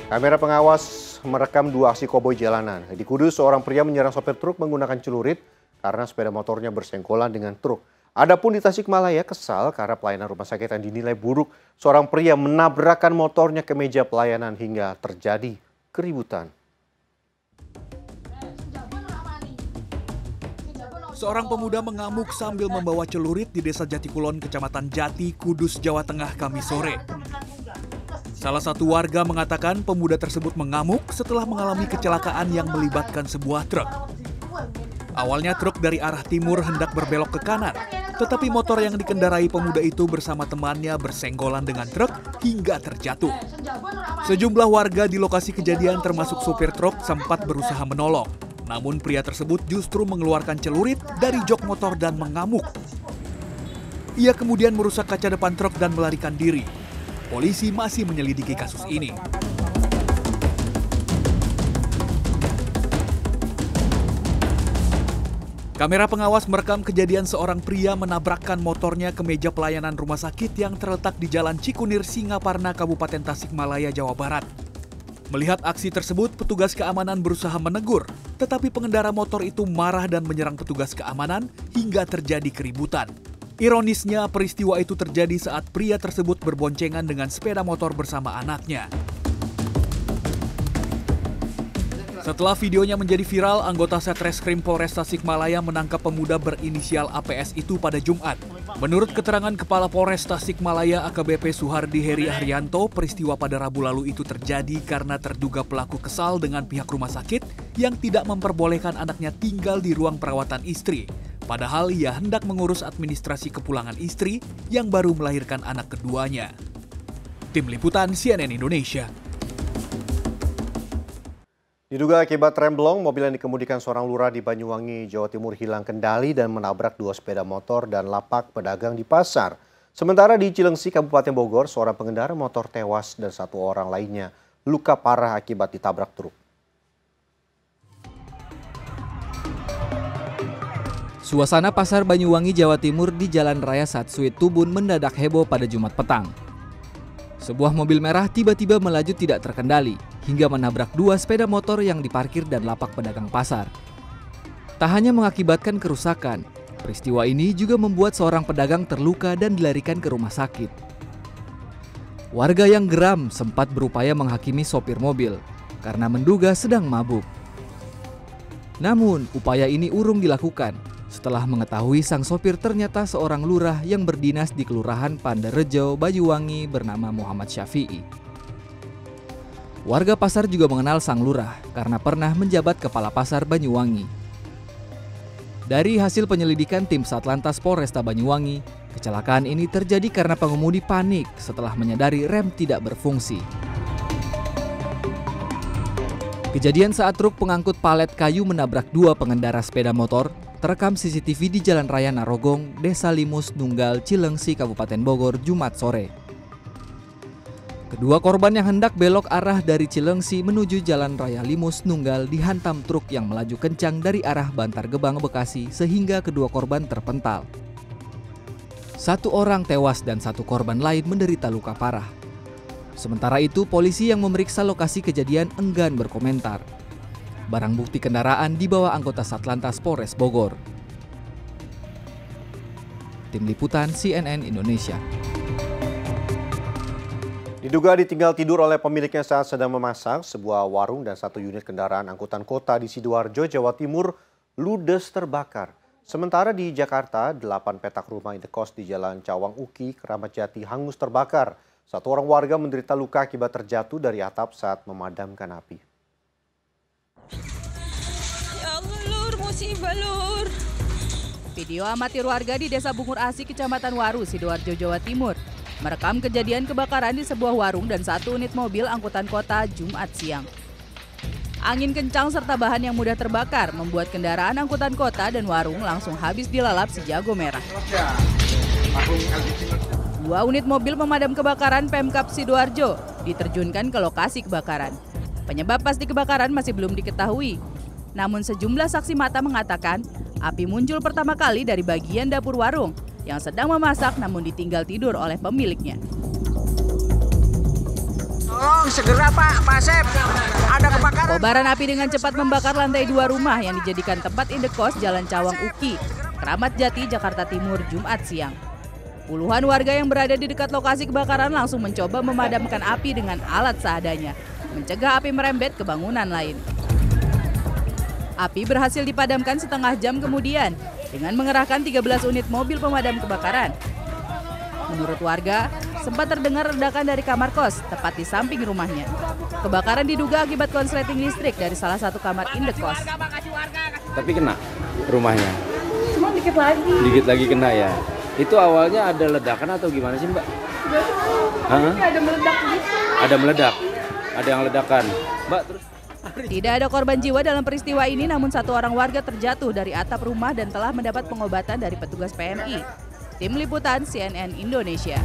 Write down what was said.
Kamera pengawas merekam dua aksi koboi jalanan. Di Kudus, seorang pria menyerang sopir truk menggunakan celurit karena sepeda motornya bersenggolan dengan truk. Adapun di Tasikmalaya kesal karena pelayanan rumah sakit yang dinilai buruk. Seorang pria menabrakkan motornya ke meja pelayanan hingga terjadi keributan. Seorang pemuda mengamuk sambil membawa celurit di Desa Jatikulon, Kecamatan Jati, Kudus, Jawa Tengah, Kamis sore. Salah satu warga mengatakan pemuda tersebut mengamuk setelah mengalami kecelakaan yang melibatkan sebuah truk. Awalnya truk dari arah timur hendak berbelok ke kanan, tetapi motor yang dikendarai pemuda itu bersama temannya bersenggolan dengan truk hingga terjatuh. Sejumlah warga di lokasi kejadian termasuk sopir truk sempat berusaha menolong. Namun pria tersebut justru mengeluarkan celurit dari jok motor dan mengamuk. Ia kemudian merusak kaca depan truk dan melarikan diri. Polisi masih menyelidiki kasus ini. Kamera pengawas merekam kejadian seorang pria menabrakkan motornya ke meja pelayanan rumah sakit yang terletak di Jalan Cikunir, Singaparna, Kabupaten Tasikmalaya, Jawa Barat. Melihat aksi tersebut, petugas keamanan berusaha menegur, tetapi pengendara motor itu marah dan menyerang petugas keamanan hingga terjadi keributan. Ironisnya, peristiwa itu terjadi saat pria tersebut berboncengan dengan sepeda motor bersama anaknya. Setelah videonya menjadi viral, anggota Satreskrim Polres Tasikmalaya menangkap pemuda berinisial APS itu pada Jumat. Menurut keterangan Kepala Polres Tasikmalaya AKBP Suhardi Heri Haryanto, peristiwa pada Rabu lalu itu terjadi karena terduga pelaku kesal dengan pihak rumah sakit yang tidak memperbolehkan anaknya tinggal di ruang perawatan istri. Padahal ia hendak mengurus administrasi kepulangan istri yang baru melahirkan anak keduanya. Tim Liputan CNN Indonesia. Diduga akibat remblong, mobil yang dikemudikan seorang lurah di Banyuwangi, Jawa Timur hilang kendali dan menabrak dua sepeda motor dan lapak pedagang di pasar. Sementara di Cilengsi, Kabupaten Bogor, seorang pengendara motor tewas dan satu orang lainnya luka parah akibat ditabrak truk. Suasana pasar Banyuwangi, Jawa Timur di Jalan Raya Satsuit Tubun mendadak heboh pada Jumat petang. Sebuah mobil merah tiba-tiba melaju tidak terkendali hingga menabrak dua sepeda motor yang diparkir dan lapak pedagang pasar. Tak hanya mengakibatkan kerusakan, peristiwa ini juga membuat seorang pedagang terluka dan dilarikan ke rumah sakit. Warga yang geram sempat berupaya menghakimi sopir mobil karena menduga sedang mabuk. Namun, upaya ini urung dilakukan setelah mengetahui sang sopir ternyata seorang lurah yang berdinas di Kelurahan Pandarejo, Banyuwangi bernama Muhammad Syafi'i. Warga pasar juga mengenal sang lurah karena pernah menjabat Kepala Pasar Banyuwangi. Dari hasil penyelidikan tim Satlantas Polresta Banyuwangi, kecelakaan ini terjadi karena pengemudi panik setelah menyadari rem tidak berfungsi. Kejadian saat truk pengangkut palet kayu menabrak dua pengendara sepeda motor terekam CCTV di Jalan Raya Narogong, Desa Limus, Nunggal, Cilengsi, Kabupaten Bogor, Jumat sore. Kedua korban yang hendak belok arah dari Cilengsi menuju Jalan Raya Limus, Nunggal dihantam truk yang melaju kencang dari arah Bantar Gebang, Bekasi sehingga kedua korban terpental. Satu orang tewas dan satu korban lain menderita luka parah. Sementara itu, polisi yang memeriksa lokasi kejadian enggan berkomentar. Barang bukti kendaraan dibawa anggota Satlantas Polres Bogor. Tim Liputan CNN Indonesia. Diduga ditinggal tidur oleh pemiliknya saat sedang memasak, sebuah warung dan satu unit kendaraan angkutan kota di Sidoarjo, Jawa Timur ludes terbakar. Sementara di Jakarta, 8 petak rumah indekos di Jalan Cawang Uki, Keramat Jati hangus terbakar. Satu orang warga menderita luka akibat terjatuh dari atap saat memadamkan api. Ya Allah, Lur, musibah, Lur. Video amatir warga di Desa Bungur Asih, Kecamatan Waru, Sidoarjo, Jawa Timur merekam kejadian kebakaran di sebuah warung dan satu unit mobil angkutan kota Jumat siang. Angin kencang serta bahan yang mudah terbakar membuat kendaraan angkutan kota dan warung langsung habis dilalap si jago merah. Dua unit mobil pemadam kebakaran Pemkab Sidoarjo diterjunkan ke lokasi kebakaran. Penyebab pasti kebakaran masih belum diketahui. Namun sejumlah saksi mata mengatakan api muncul pertama kali dari bagian dapur warung yang sedang memasak namun ditinggal tidur oleh pemiliknya. Tolong segera Pak Asep, ada kebakaran. Kobaran api dengan cepat membakar lantai 2 rumah yang dijadikan tempat indekos Jalan Cawang Uki, Kramat Jati, Jakarta Timur, Jumat siang. Puluhan warga yang berada di dekat lokasi kebakaran langsung mencoba memadamkan api dengan alat seadanya, mencegah api merembet ke bangunan lain. Api berhasil dipadamkan setengah jam kemudian dengan mengerahkan 13 unit mobil pemadam kebakaran. Menurut warga, sempat terdengar ledakan dari kamar kos tepat di samping rumahnya. Kebakaran diduga akibat konsleting listrik dari salah satu kamar indekos. Tapi kena rumahnya? Cuma dikit lagi. Dikit lagi kena ya? Itu awalnya ada ledakan atau gimana sih Mbak? Ada meledak gitu. Ada meledak? Ada yang ledakan? Mbak terus? Tidak ada korban jiwa dalam peristiwa ini, namun satu orang warga terjatuh dari atap rumah dan telah mendapat pengobatan dari petugas PMI. Tim Liputan CNN Indonesia.